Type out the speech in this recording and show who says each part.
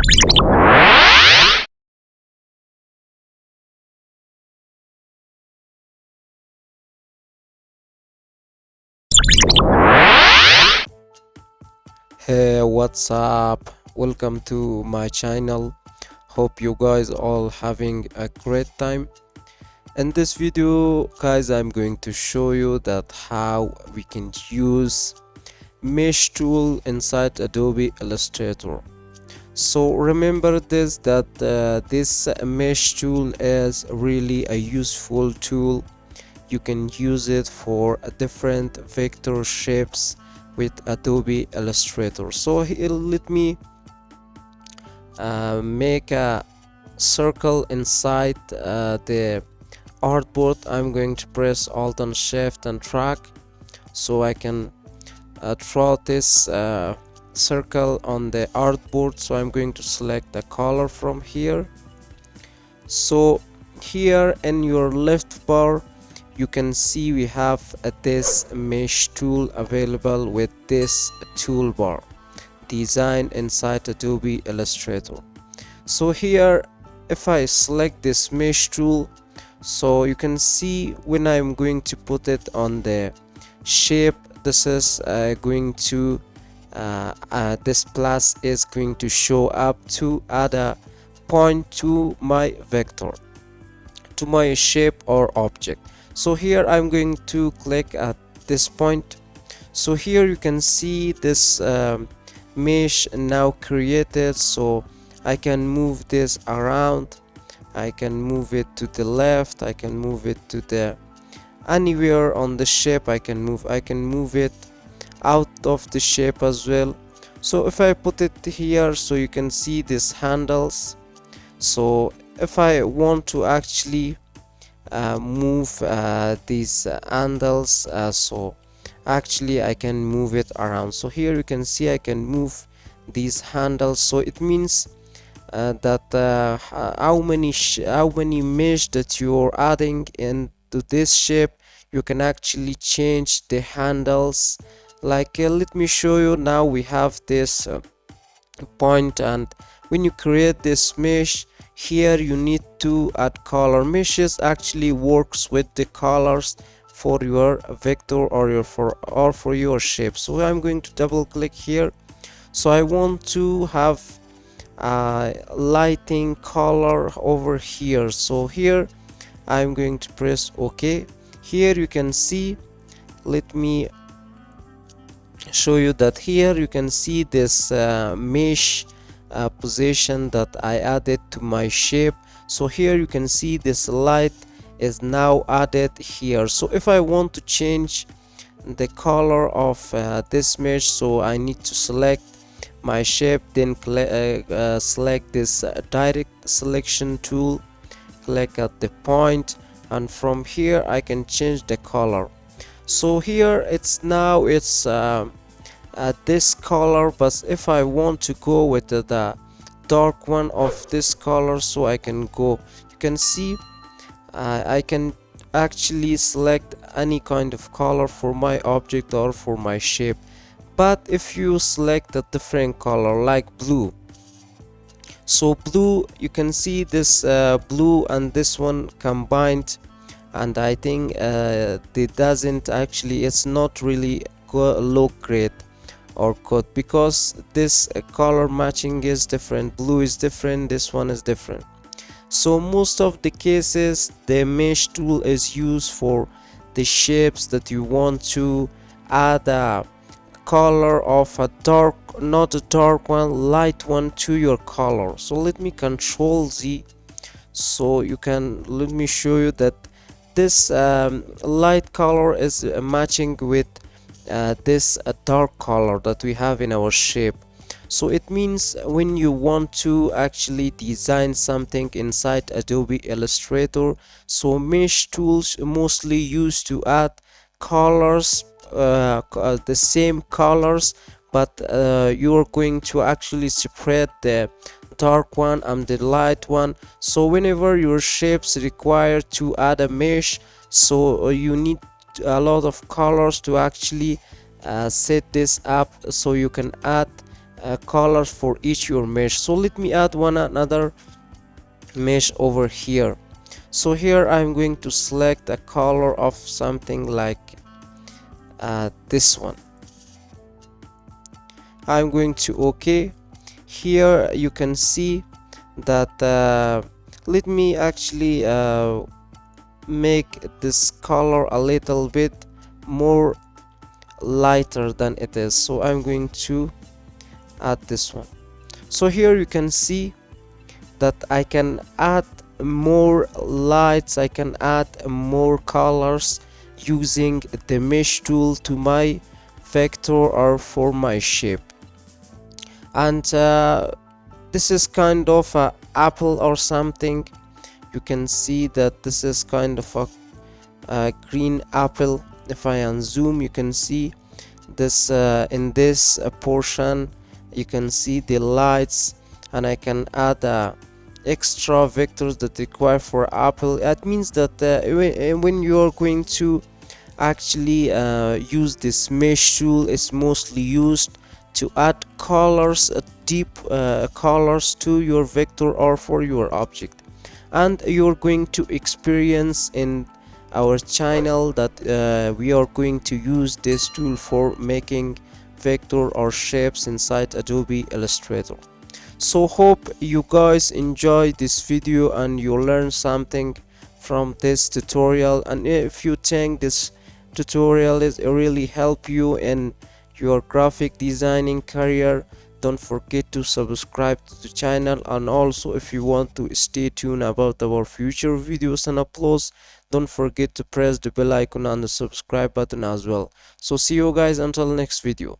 Speaker 1: Hey, what's up? Welcome to my channel. Hope you guys all having a great time. In this video, guys, I'm going to show you that how we can use mesh tool inside Adobe Illustrator. So remember this, that this mesh tool is really a useful tool. You can use it for different vector shapes with Adobe Illustrator. So here, let me make a circle inside the artboard. I'm going to press Alt and Shift and drag so I can draw this circle on the artboard. So I'm going to select the color from here. So here in your left bar you can see we have this mesh tool available with this toolbar, design inside Adobe Illustrator. So here if I select this mesh tool, so you can see when I'm going to put it on the shape, this is going to this plus is going to show up to add a point to my vector, to my shape or object. So here I'm going to click at this point. So here you can see this mesh now created. So I can move this around, I can move it to the left, I can move it to the anywhere on the shape. I can move it out of the shape as well. So if I put it here, so you can see these handles. So if I want to actually move these handles, so actually I can move it around. So here you can see I can move these handles. So it means that how many mesh that you're adding into this shape, you can actually change the handles. Like let me show you. Now we have this point, and when you create this mesh here, you need to add color. Meshes actually works with the colors for your vector or for your shape. So I'm going to double click here. So I want to have lighting color over here. So here I'm going to press OK. Here you can see, let me show you that here you can see this mesh position that I added to my shape. So here you can see this light is now added here. So if I want to change the color of this mesh, so I need to select my shape, then select this direct selection tool, click at the point, and from here I can change the color. So here it's now this color, but if I want to go with the dark one of this color, so I can go, you can see I can actually select any kind of color for my object or for my shape. But if you select a different color like blue, so blue, you can see this blue and this one combined, and I think it doesn't actually, it's not really look great or good, because this color matching is different. Blue is different, this one is different. So most of the cases the mesh tool is used for the shapes that you want to add a color of a dark, not a dark one, light one to your color. So let me control Z, so you can, let me show you that this light color is matching with this dark color that we have in our shape. So it means when you want to actually design something inside Adobe Illustrator, so mesh tools mostly used to add colors, the same colors, but you're going to actually separate the dark one and the light one. So whenever your shapes require to add a mesh, so you need a lot of colors to actually set this up, so you can add colors for each your mesh. So let me add one another mesh over here. So here I'm going to select a color of something like this one. I'm going to OK. Here you can see that let me actually make this color a little bit more lighter than it is. So I'm going to add this one. So here you can see that I can add more lights, I can add more colors using the mesh tool to my vector or for my shape. And this is kind of a apple or something. You can see that this is kind of a green apple. If I unzoom, you can see this in this portion you can see the lights, and I can add extra vectors that require for apple. That means that when you are going to actually use this mesh tool, is mostly used to add colors, deep colors to your vector or for your object. And you're going to experience in our channel that we are going to use this tool for making vector or shapes inside Adobe Illustrator. So hope you guys enjoy this video and you learn something from this tutorial. And if you think this tutorial is really help you in your graphic designing career, don't forget to subscribe to the channel. And also, if you want to stay tuned about our future videos and uploads, don't forget to press the bell icon and the subscribe button as well. So see you guys until next video.